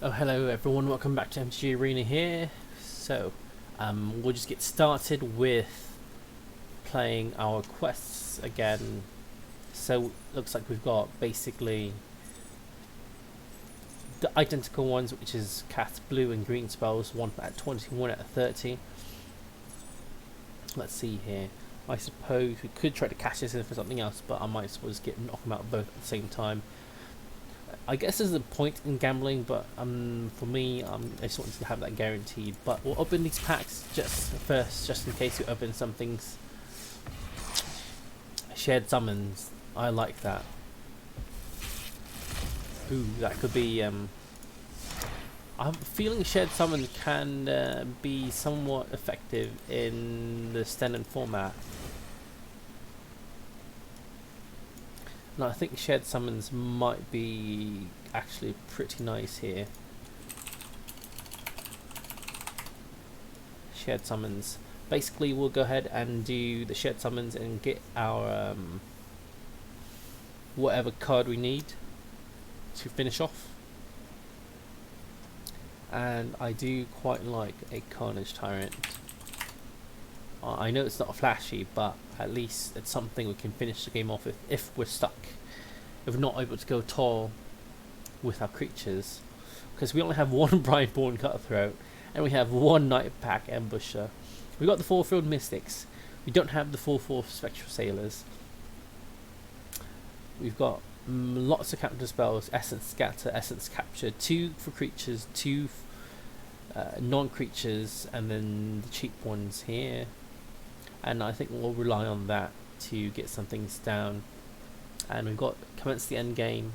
Oh, hello everyone, welcome back to MTG Arena here. So, we'll just get started with playing our quests again. So, looks like we've got basically the identical ones, which is cast blue and green spells, one at 20, one at 30. Let's see here. I suppose we could try to cash this in for something else, but I might as well just knock them out both at the same time. I guess there's a point in gambling, but for me, I just wanted to have that guaranteed. But we'll open these packs just first, just in case we open some things. Shared summons, I like that. Ooh, that could be. I'm feeling shared summon can be somewhat effective in the standard format. And I think shared summons might be actually pretty nice here. Shared summons. Basically, we'll go ahead and do the shared summons and get our whatever card we need to finish off. And I do quite like a Carnage Tyrant. I know it's not flashy, but at least it's something we can finish the game off with if we're stuck. If we're not able to go tall with our creatures. Because we only have one Brideborn Cutthroat, and we have one Night Pack Ambusher. We've got the 4 Field Mystics. We don't have the 4/4 Spectral Sailors. We've got lots of counter spells, Essence Scatter, Essence Capture, 2 for creatures, 2 non-creatures, and then the cheap ones here. And I think we'll rely on that to get some things down. And we've got commence the end game.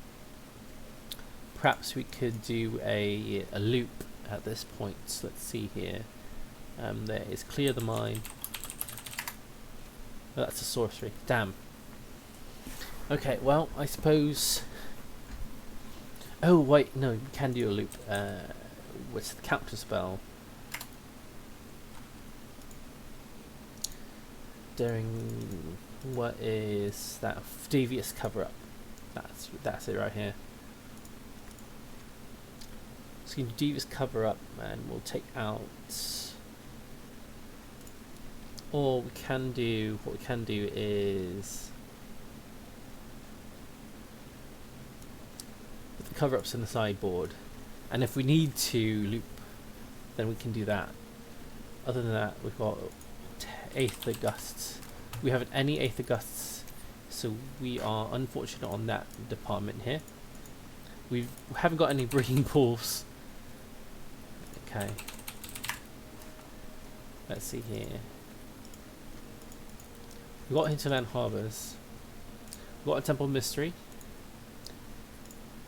Perhaps we could do a loop at this point. So let's see here. There is Clear the Mine. Oh, that's a sorcery. Damn. Okay, well, I suppose. Oh wait, no, we can do a loop. What's the counter spell? During what is that? Devious Cover Up. That's it right here. So you can do Devious Cover Up, and we'll take out. Or we can do what we can do is put the cover ups in the sideboard, and if we need to loop, then we can do that. Other than that, we've got Aether Gusts. We haven't any Aether Gusts, so we are unfortunate on that department here. We haven't got any Breeding Pools. Okay. Let's see here. We've got Hinterland Harbours. We've got a Temple Mystery.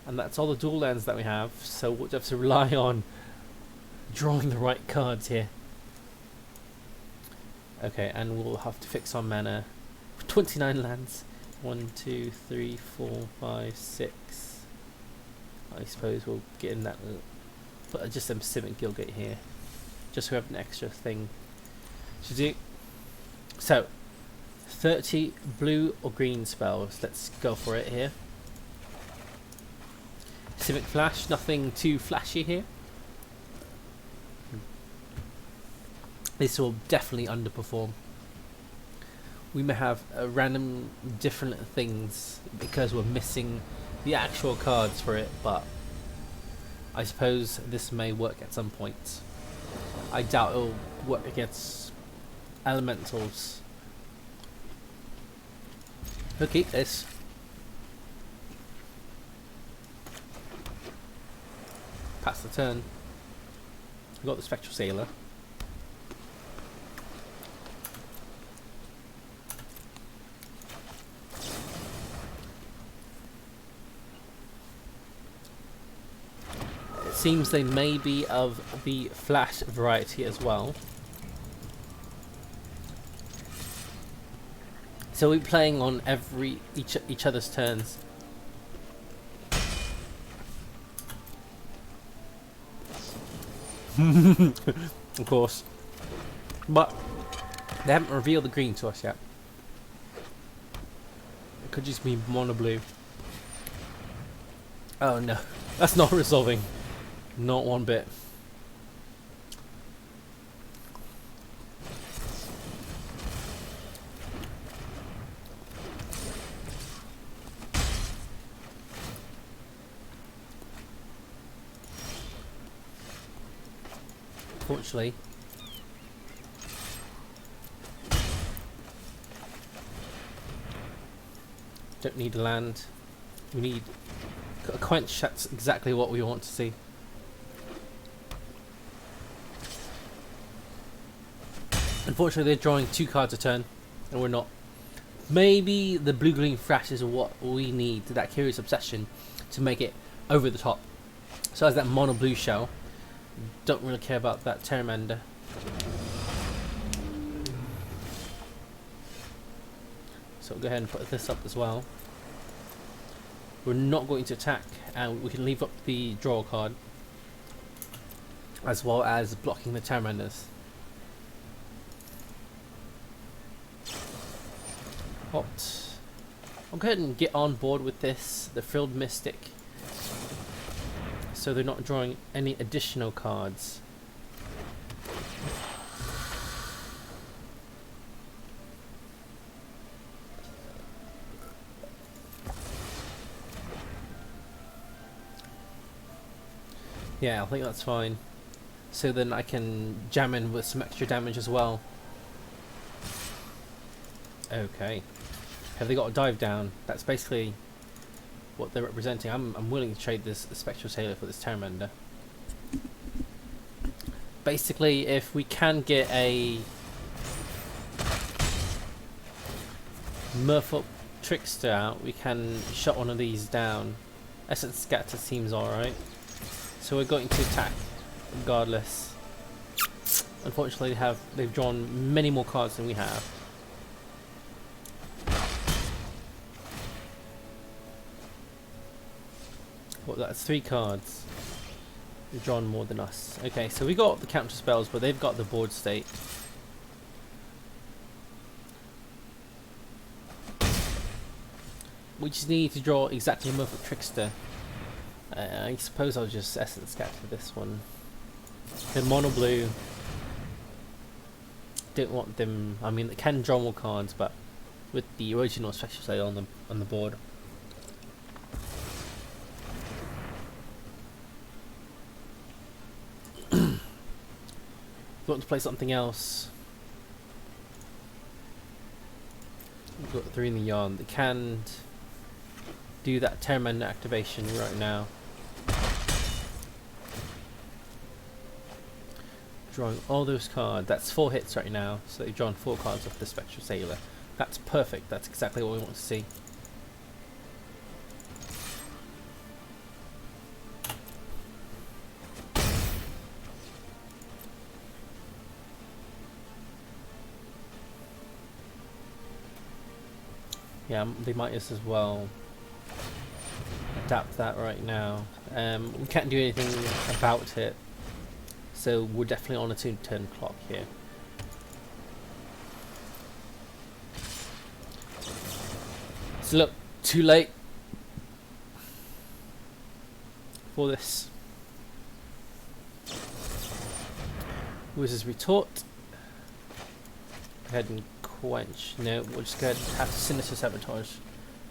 And that's all the dual lands that we have, so we'll have to rely on drawing the right cards here. Okay, and we'll have to fix our mana. 29 lands. 1, 2, 3, 4, 5, 6. I suppose we'll get in that. Put just some Simic Gilgate here, just so we have an extra thing to do. So, 30 blue or green spells. Let's go for it here. Simic Flash, nothing too flashy here. This will definitely underperform. We may have random different things because we're missing the actual cards for it, but I suppose this may work at some point. I doubt it'll work against elementals. We'll keep this. Pass the turn. We've got the Spectral Sailor. It seems they may be of the Flash variety as well. So we're playing on each other's turns. Of course. But they haven't revealed the green to us yet. It could just be mono blue. Oh no, that's not resolving. Not one bit. Fortunately, don't need land. We need a quench. That's exactly what we want to see. Unfortunately, they're drawing 2 cards a turn, and we're not. Maybe the blue-green flash is what we need, that Curious Obsession, to make it over the top. So as that mono blue shell, don't really care about that Terramander. So we'll go ahead and put this up as well. We're not going to attack, and we can leave up the draw card, as well as blocking the Terramanders. What? I'll go ahead and get on board with this, the Frilled Mystic, so they're not drawing any additional cards. Yeah, I think that's fine. So then I can jam in with some extra damage as well. Okay. Have they got a dive down? That's basically what they're representing. I'm willing to trade this Spectral Sailor for this Terramander. Basically, if we can get a Merfolk Trickster out, we can shut one of these down. Essence Scatter seems alright. So we're going to attack regardless. Unfortunately, they've drawn many more cards than we have. Well, that's 3 cards. They've drawn more than us. Okay, so we got the counter spells, but they've got the board state. We just need to draw exactly a Merfolk Trickster. I suppose I'll just Essence Scatter this one. The mono blue. Don't want them. I mean, they can draw more cards, but with the original Spectral Sailor on the board. If you want to play something else, we've got 3 in the yard. They can do that Terramander activation right now. Drawing all those cards. That's 4 hits right now, so they've drawn 4 cards off the Spectral Sailor. That's perfect. That's exactly what we want to see. Yeah, they might as well adapt that right now. We can't do anything about it, so we're definitely on a 2-turn clock here. So look, too late for this. Wizard's Retort. Go ahead and quench. No, we'll just go ahead and have to Sinister Sabotage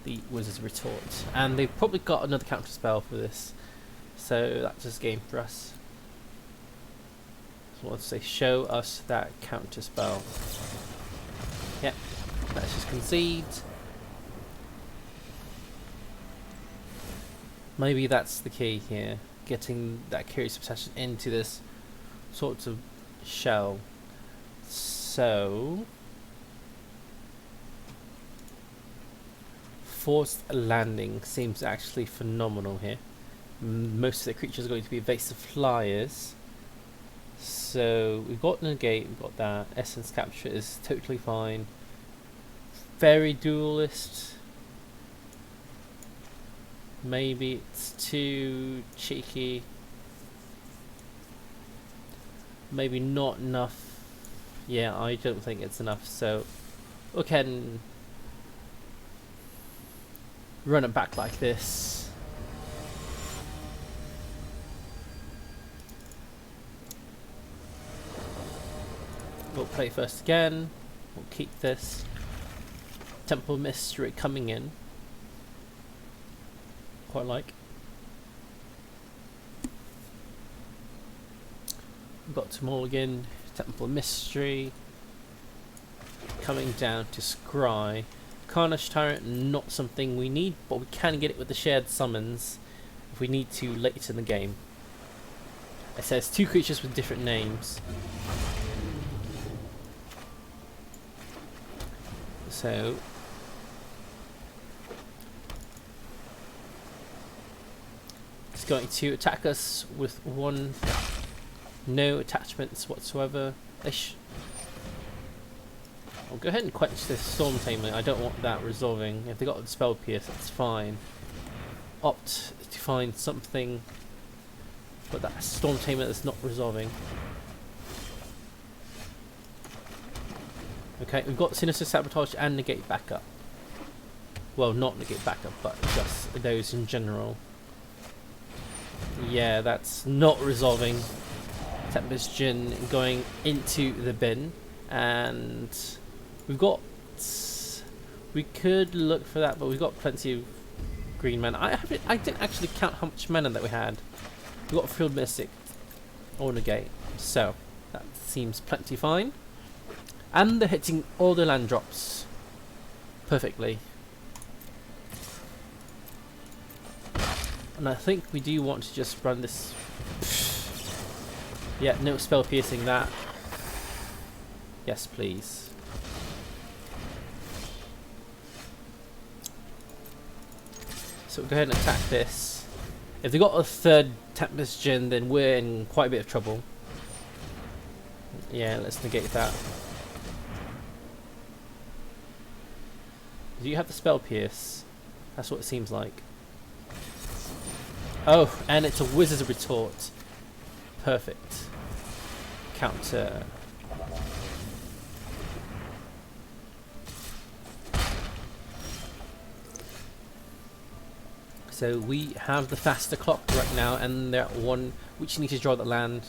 the Wizard's Retort. And they've probably got another counter spell for this, so that's just game for us. So let's say, show us that counter spell. Yep, let's just concede. Maybe that's the key here, getting that Curious Obsession into this sort of shell. So Forced Landing seems actually phenomenal here. Most of the creatures are going to be evasive flyers. So we've got Negate, we've got that. Essence Capture is totally fine. Fairy Duelist. Maybe it's too cheeky. Maybe not enough. Yeah, I don't think it's enough. So we can run it back like this. We'll play first again. We'll keep this. Temple Mystery coming in. Quite like. We've got to Mulligan, Temple Mystery. Coming down to Scry. Carnage Tyrant, not something we need, but we can get it with the shared summons if we need to later in the game. It says 2 creatures with different names. So it's going to attack us with 1, no attachments whatsoever. I'll go ahead and quench this Storm Tamer. I don't want that resolving. If they got the Spell Pierce, that's fine. Opt to find something, but that Storm Tamer is not resolving. Okay, we've got Sinister Sabotage and Negate Backup. Well, not Negate Backup, but just those in general. Yeah, that's not resolving. Tempest Djinn going into the bin, and we've got. We could look for that, but we've got plenty of green mana. I didn't actually count how much mana that we had. We've got Field Mystic or Negate, so that seems plenty fine. And they're hitting all the land drops perfectly. And I think we do want to just run this. Yeah, no spell piercing that. Yes, please. So we'll go ahead and attack this. If they got a 3rd Tempest Djinn, then we're in quite a bit of trouble. Yeah, let's negate that. Do you have the spell pierce? That's what it seems like. Oh, and it's a Wizard's Retort. Perfect. Counter. So we have the faster clock right now, and they're at 1. We just need to draw the land.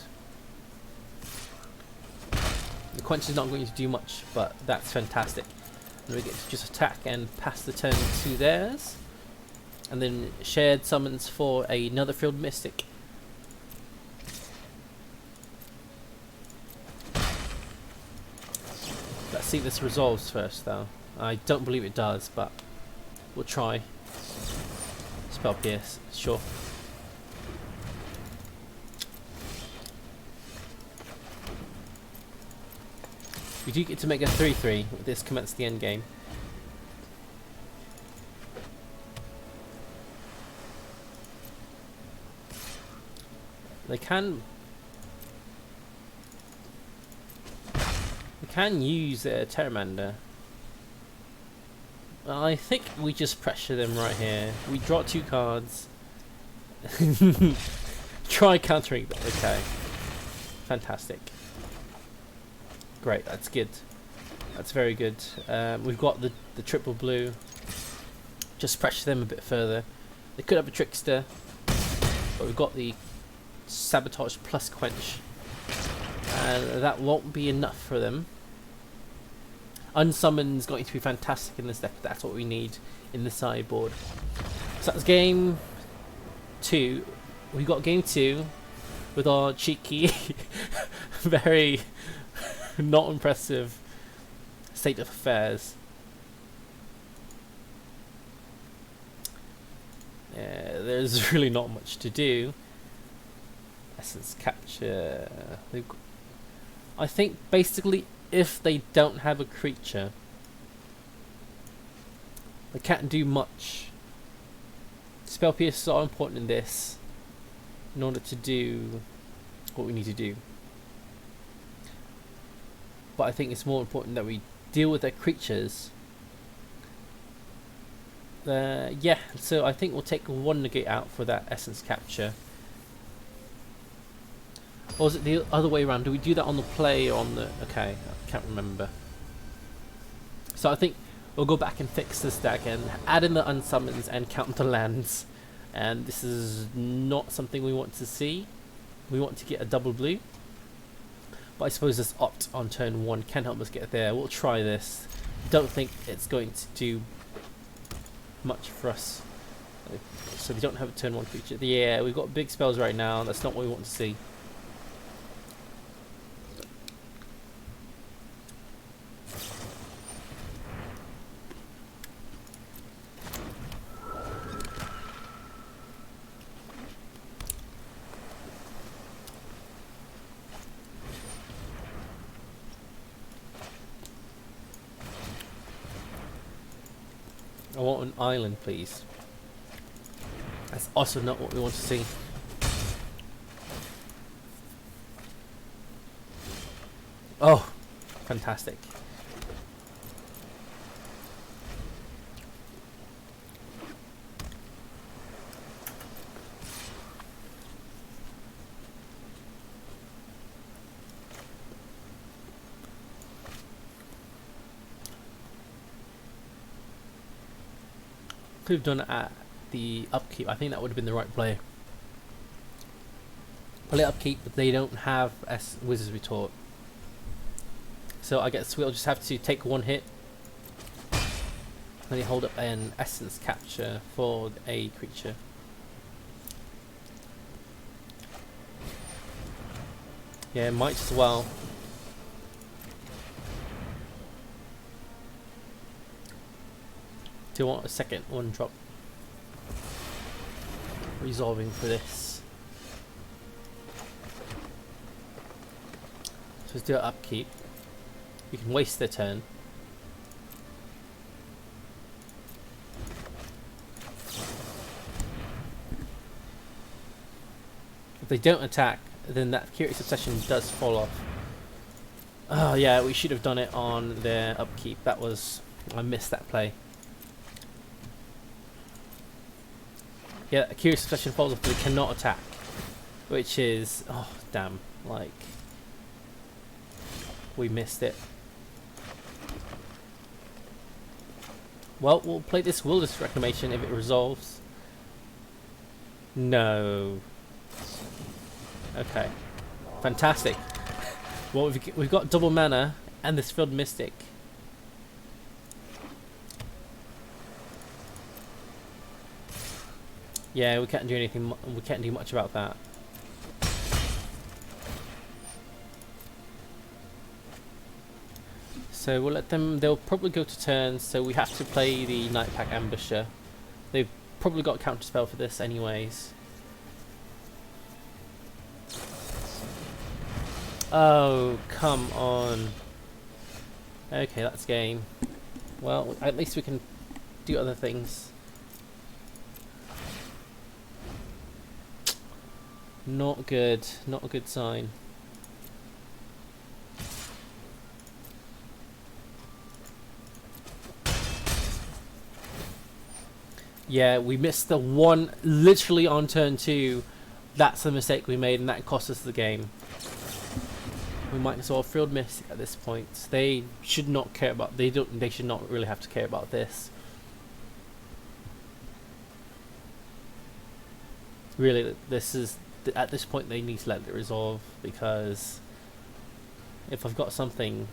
The quench is not going to do much, but that's fantastic. And we get to just attack and pass the turn to theirs. And then shared summons for another Field Mystic. Let's see if this resolves first, though. I don't believe it does, but we'll try. Spell Pierce, sure. We do get to make a 3/3 with this commence the end game. They can use a Terramander. I think we just pressure them right here. We draw 2 cards. Try countering that. Okay. Fantastic. Great, that's good. That's very good. We've got the triple blue. Just pressure them a bit further. They could have a Trickster, but we've got the Sabotage plus Quench, and that won't be enough for them. Unsummon's going to be fantastic in this deck. That's what we need in the sideboard. So that's game 2. We got game 2 with our cheeky, very not impressive state of affairs. There's really not much to do. Essence Capture. I think basically if they don't have a creature, they can't do much. Spell Pierce are important in this in order to do what we need to do. But I think it's more important that we deal with their creatures. Yeah, so I think we'll take 1 negate out for that Essence Capture. Or is it the other way around? Do we do that on the play or on the... Okay, I can't remember. So I think we'll go back and fix this deck and add in the unsummons and count the lands. And this is not something we want to see. We want to get a double blue. But I suppose this opt on turn 1 can help us get there. We'll try this. Don't think it's going to do much for us. So they don't have a turn 1 creature. Yeah, we've got big spells right now. That's not what we want to see. I want an island, please. That's also not what we want to see. Oh, fantastic. Could have done it at the upkeep. I think that would have been the right play. Play upkeep, but they don't have Wizard's Retort. So I guess we'll just have to take 1 hit. Then you hold up an Essence Capture for a creature. Yeah, might as well. Do you want a second 1-drop? Resolving for this. So let's do it upkeep. You can waste their turn. If they don't attack, then that Curious Obsession does fall off. Oh yeah, we should have done it on their upkeep. That was... I missed that play. Yeah, a Curious Obsession falls off, but they cannot attack. Which is... oh, damn. Like... we missed it. Well, we'll play this Wilderness Reclamation if it resolves. No. Okay. Fantastic. Well, we've got double mana and this Field Mystic. Yeah, we can't do anything. We can't do much about that. So we'll let them. They'll probably go to turn. So we have to play the Nightpack Ambusher. They've probably got a counterspell for this, anyways. Oh, come on. Okay, that's game. Well, at least we can do other things. Not good. Not a good sign. Yeah, we missed the one literally on turn 2. That's the mistake we made, and that cost us the game. We might as well Field Mystic at this point. They should not care about. They should not really have to care about this. Really, this is at this point they need to let it resolve, because if I've got something.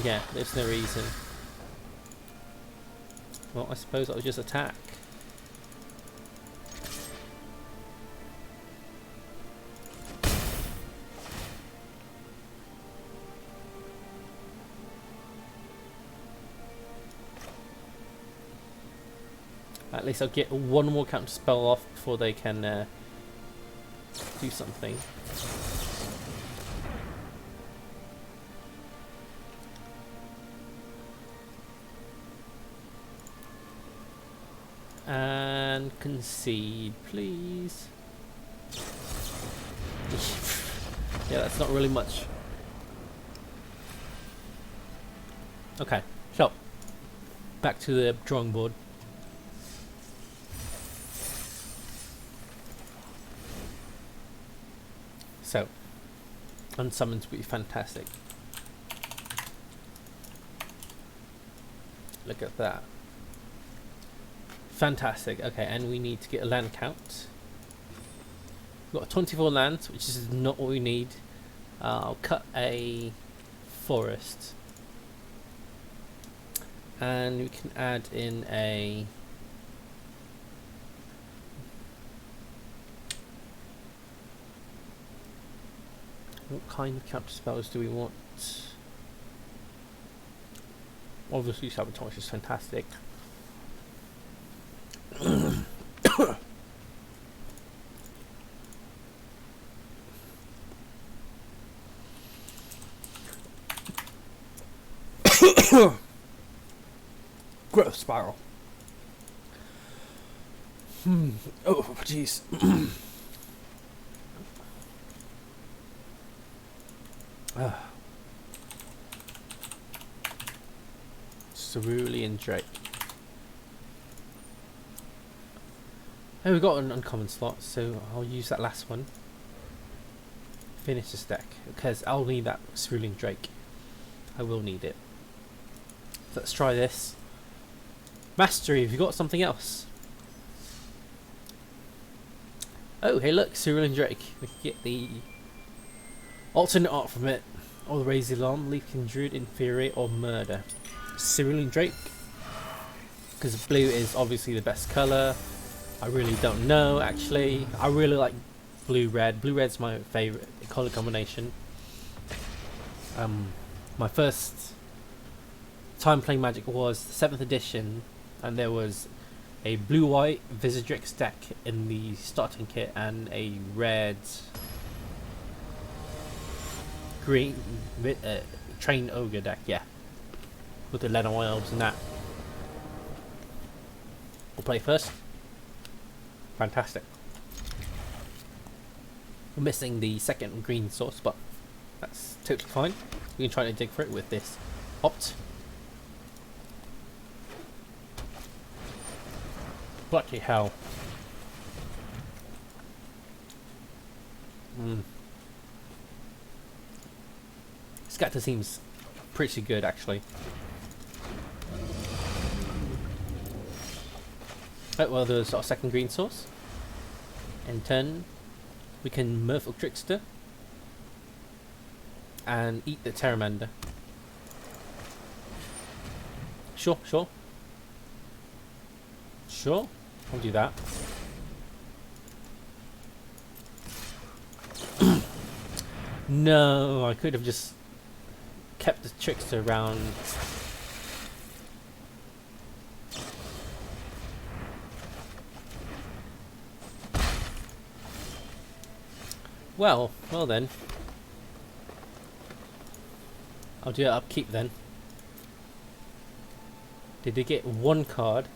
Yeah, there's no reason. Well, I suppose I'll just attack. At least I'll get one more counter spell off before they can do something. And concede, please. Yeah, that's not really much. Okay, so back to the drawing board. So, unsummons would be fantastic. Look at that. Fantastic. Okay, and we need to get a land count. We've got 24 lands, which is not what we need. I'll cut a forest. And we can add in a... What kind of counter spells do we want? Obviously Sabotage is fantastic. Growth spiral. Oh, jeez. Cerulean Drake. Oh, we got an uncommon slot, so I'll use that last one. Finish this deck, because I'll need that Cerulean Drake. I will need it. Let's try this. Mastery, have you got something else? Oh, hey look, Cerulean Drake. We can get the alternate art from it. Or the Raise the Alarm, Leaf Druid, Inferior, or Murder. Cerulean Drake. Because blue is obviously the best colour. I really don't know, actually. I really like blue-red. Blue-red's my favourite colour combination. My first time playing Magic was the 7th edition, and there was a blue-white Visagrex deck in the starting kit and a red green Train Ogre deck, yeah, with the Leno Elves and that. We'll play first. Fantastic. We're missing the second green source, but that's totally fine. We can try to dig for it with this opt. Bloody hell. Scatter seems pretty good, actually. Oh, well, there's our second green source. In turn, we can Merfolk Trickster and eat the Terramander. Sure. I'll do that. No, I could have just kept the Trickster around. Well then. I'll do it upkeep then. Did they get one card?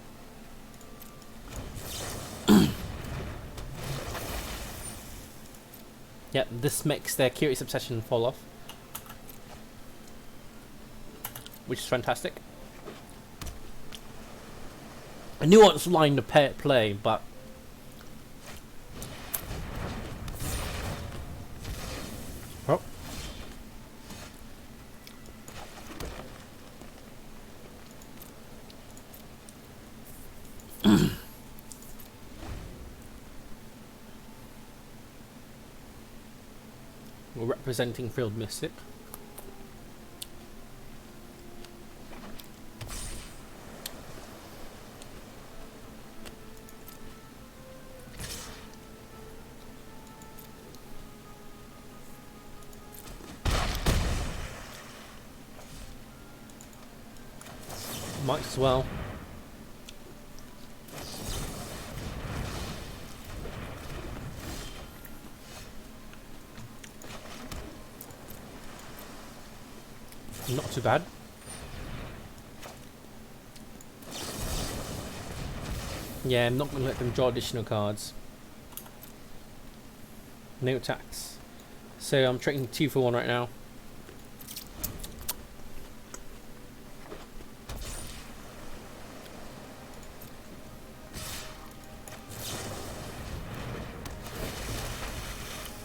Yep, this makes their Curious Obsession fall off, which is fantastic. I knew what line to play, but oh. We're representing Field Mystic. Might as well. Not too bad. Yeah, I'm not going to let them draw additional cards. No attacks. So I'm trading 2 for 1 right now.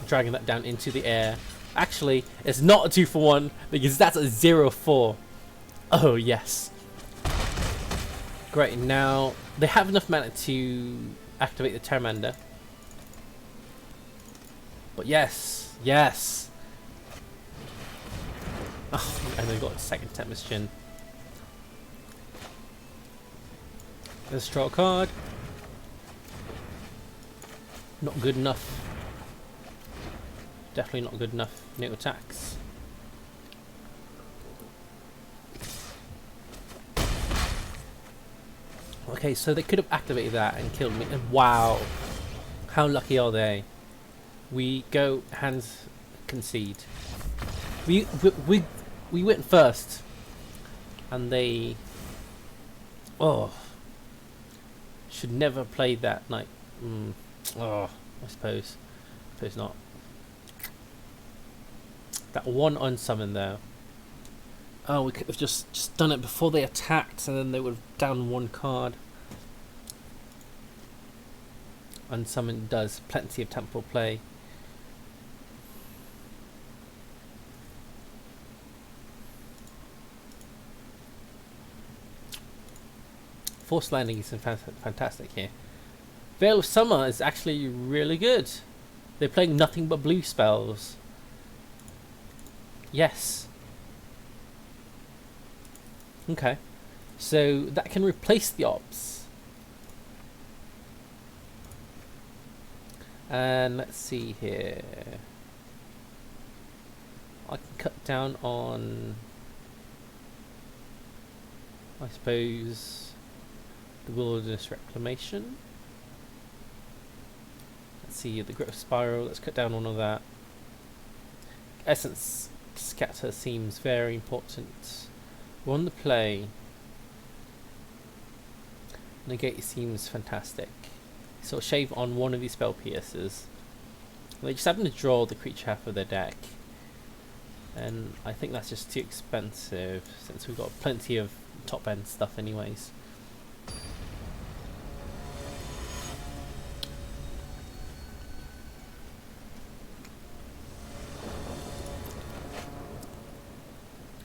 Dragging that down into the air. Actually, it's not a 2 for 1 because that's a 0-4. Oh yes. Great, now they have enough mana to activate the Terramander. But yes, yes! Oh, and they've got a second Tempest Gin. Let's draw a card. Not good enough. Definitely not good enough. No attacks. Okay, so they could have activated that and killed me. And wow, how lucky are they? We go hands concede. We went first, and they should never have played that night. I suppose not. That one unsummon though. Oh, we could have just done it before they attacked, and then they would have down one card. Unsummon does plenty of temporal play. Force landing is fantastic here. Veil of Summer is actually really good. They're playing nothing but blue spells. Yes. Okay. So that can replace the ops. And let's see here. I can cut down on, I suppose, the Wilderness Reclamation. Let's see, the Growth Spiral, let's cut down on all that. Essence Scatter seems very important. We're on the play. Negate seems fantastic. So shave on one of these spell piercers. They just happen to draw the creature half of their deck. And I think that's just too expensive since we've got plenty of top end stuff anyways.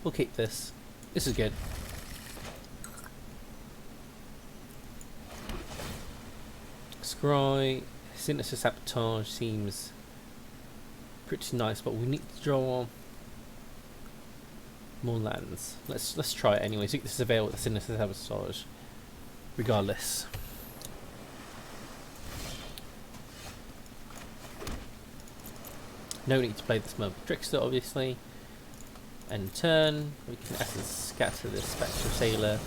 We'll keep this. This is good. Scry, Sinister Sabotage seems pretty nice, but we need to draw more lands. Let's try it anyway. See if this is available with the Sinister Sabotage, regardless. No need to play this Murky Trickster, obviously. End turn, we can Essence Scatter this Spectral Sailor.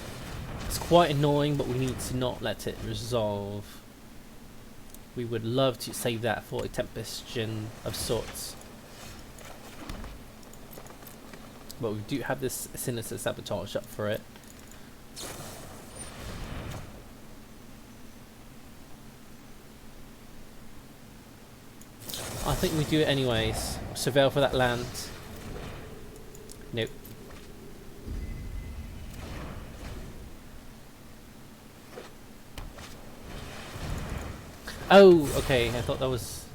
It's quite annoying, but we need to not let it resolve. We would love to save that for a Tempest Gin of sorts. But we do have this Sinister Sabotage up for it. I think we do it anyways. Surveil for that land. Nope. Oh, okay. I thought that was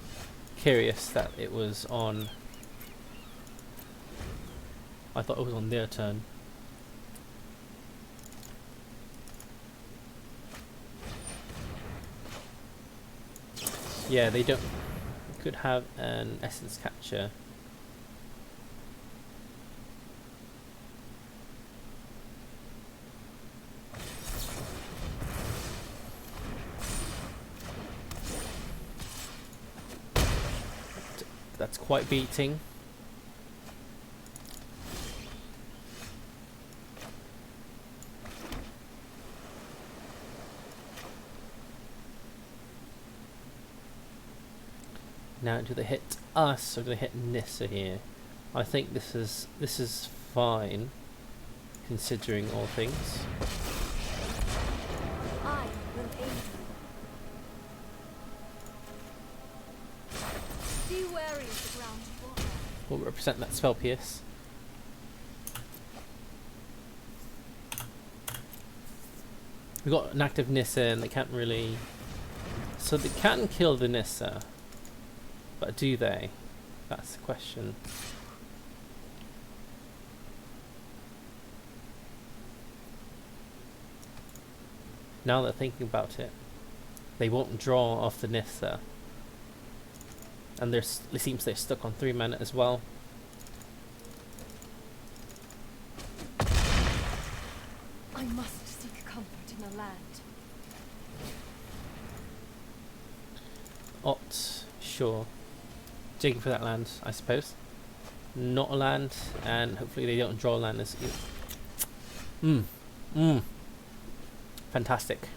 curious that it was on. I thought it was on their turn. Yeah, they don't. Could have an Essence Capture. That's quite beating. Now do they hit us or do they hit Nissa here? I think this is fine, considering all things. I will aid you. Be wary of the ground you walk on. We'll represent that Spell Pierce. We've got an active Nissa and they can't really... So they can kill the Nissa. But do they? That's the question. Now that thinking about it, they won't draw off the Nissa. And it seems they're stuck on 3 mana as well. I must seek comfort in the land. Opt, sure. Digging for that land, I suppose. Not a land, and hopefully they don't draw land as fantastic.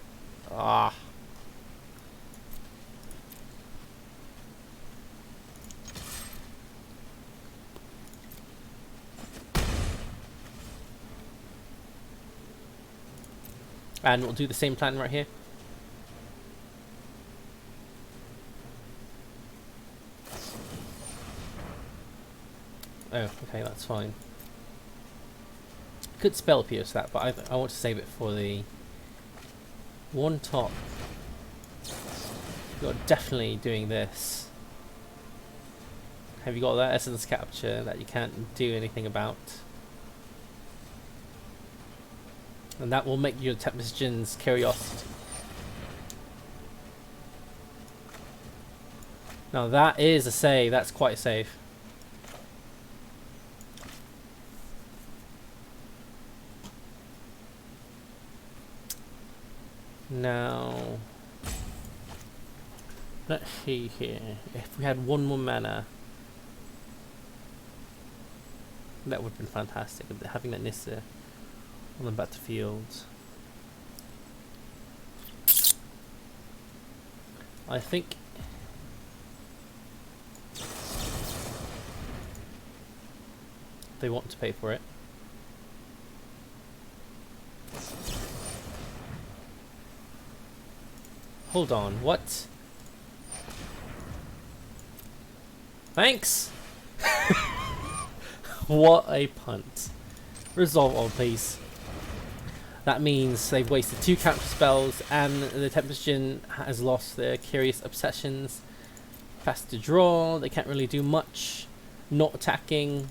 Ah. And we'll do the same plan right here. Oh, okay, that's fine. Could spell pierce that, but I want to save it for the one top. You're definitely doing this. Have you got that essence capture that you can't do anything about? And that will make your Tempest's Curiosity. Now that is a save, that's quite safe. Now, let's see here. If we had 1 more mana, that would have been fantastic. Having that Nissa on the battlefield. I think they want to pay for it. Hold on, what? Thanks! What a punt. Resolve all, please. That means they've wasted 2 counter spells and the Tempest has lost their Curious Obsessions. Fast to draw, they can't really do much. Not attacking.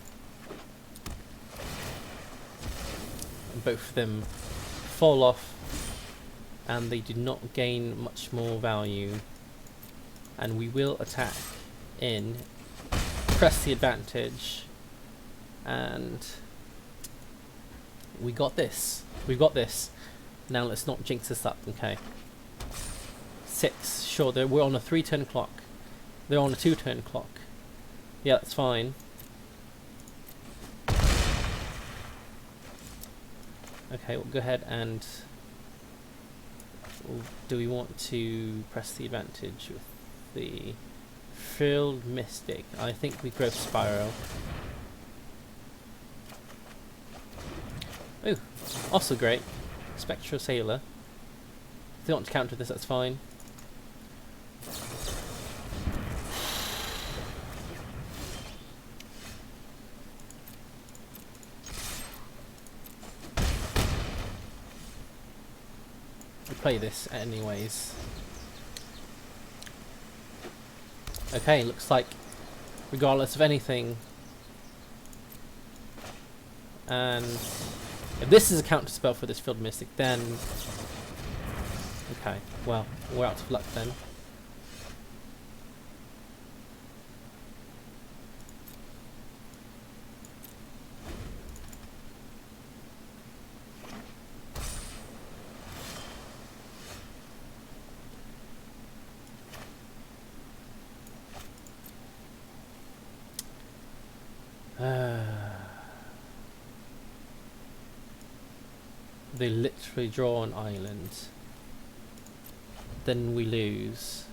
Both of them fall off. And they do not gain much more value. And we will attack in, press the advantage, and we got this. We've got this. Now let's not jinx this up, okay? 6, sure, we're on a 3-turn clock. They're on a 2-turn clock. Yeah, that's fine. Okay, we'll go ahead and... do we want to press the advantage with the Filled Mystic? I think we grab Spiral. Ooh, also great. Spectral Sailor. If they want to counter this, that's fine. Play this anyways. Okay, looks like regardless of anything, and if this is a counter spell for this Field Mystic, then okay, well, we're out of luck then. They literally draw an island. Then we lose.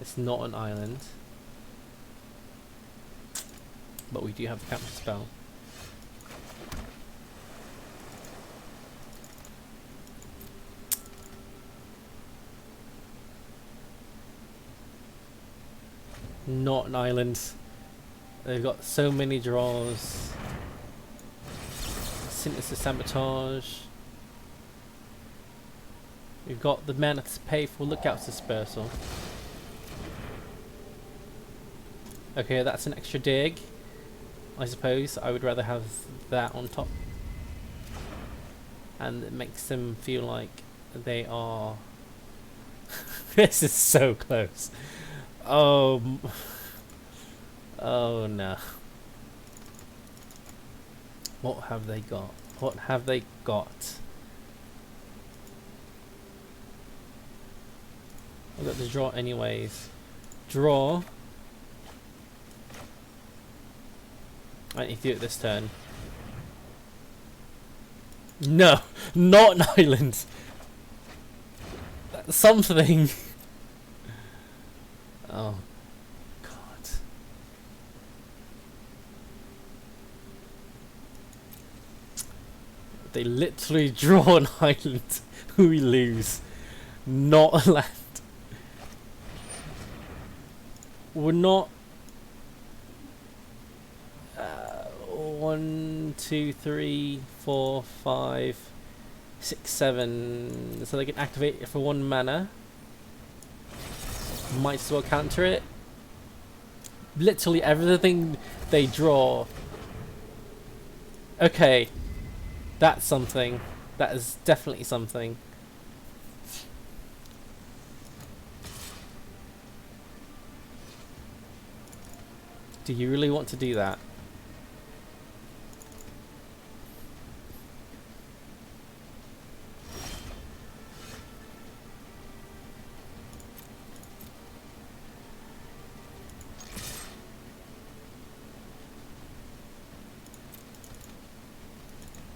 It's not an island. But we do have the counter spell. Not an island. They've got so many draws. Sinister Sabotage. We've got the mana to pay for Lookout's Dispersal. Okay, that's an extra dig. I suppose I would rather have that on top. And it makes them feel like they are. This is so close. Oh, oh no. What have they got? What have they got? I've got to draw anyways. Draw. I need to do it this turn. No, not an island. That's something. Oh, God. They literally draw an island. We lose. Not a land. We're not. 1, 2, 3, 4, 5, 6, 7. So they can activate it for 1 mana. Might as well counter it. Literally everything they draw. Okay. That's something. That is definitely something. Do you really want to do that?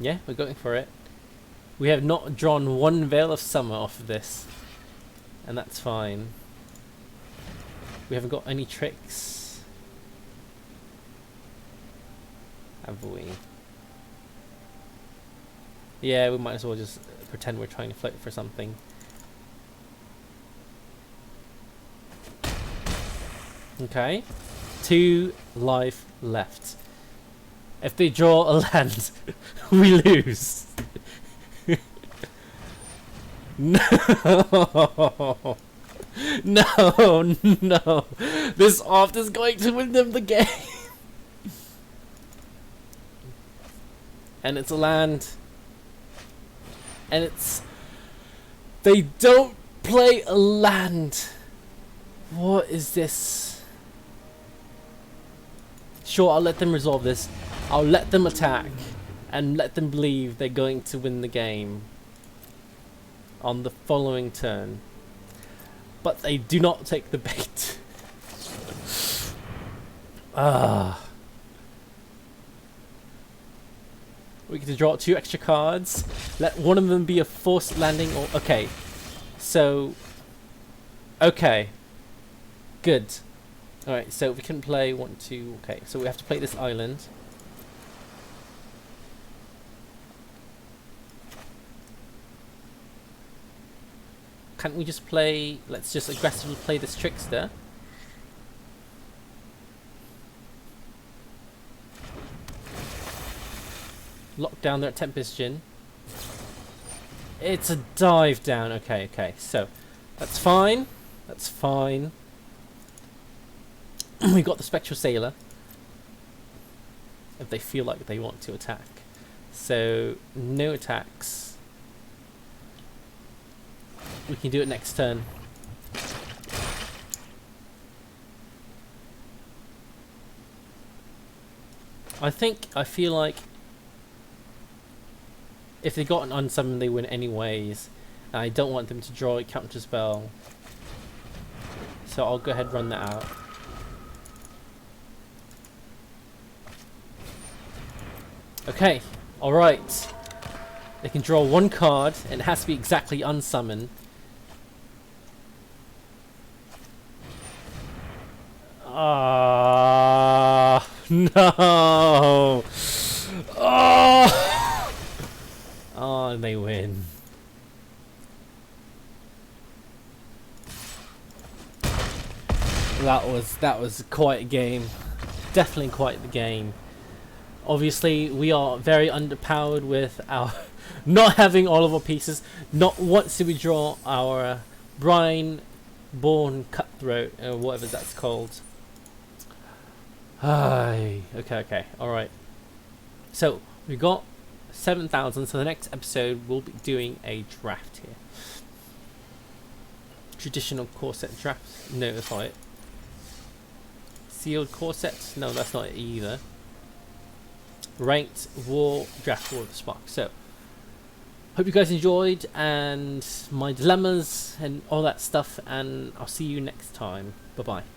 Yeah, we're going for it. We have not drawn 1 Veil of Summer off of this. And that's fine. We haven't got any tricks. Have we? Yeah, we might as well just pretend we're trying to float for something. Okay. 2 life left. If they draw a land, we lose. No. No, no. This oft is going to win them the game. And it's a land. And it's... They don't play a land. What is this? Sure, I'll let them resolve this. I'll let them attack. And let them believe they're going to win the game. On the following turn. But they do not take the bait. Ah. We get to draw 2 extra cards. Let one of them be a forced landing or... Okay. So... Okay. Good. Alright, so we can play 1, 2... Okay, so we have to play this island. Can't we just play... Let's just aggressively play this Trickster. Lock down their Tempest Djinn. It's a dive down. Okay, okay. So, that's fine. That's fine. We got the Spectral Sailor. If they feel like they want to attack. So, no attacks. We can do it next turn. I feel like if they got an unsummon, they win anyways. And I don't want them to draw a counter spell. So I'll go ahead and run that out. Okay, alright. They can draw 1 card, and it has to be exactly unsummon. Ah, no! Oh! Oh, and they win. That was quite a game. Definitely quite the game. Obviously, we are very underpowered with our not having all of our pieces. Not once did we draw our Brine-born Cutthroat, or whatever that's called. Okay, alright. So, we got 7,000. So the next episode we'll be doing a draft here. Traditional core set draft. Notify it. Sealed core set. No, that's not it either. Ranked war draft war of the spark. So hope you guys enjoyed and my dilemmas and all that stuff, and I'll see you next time. Bye bye.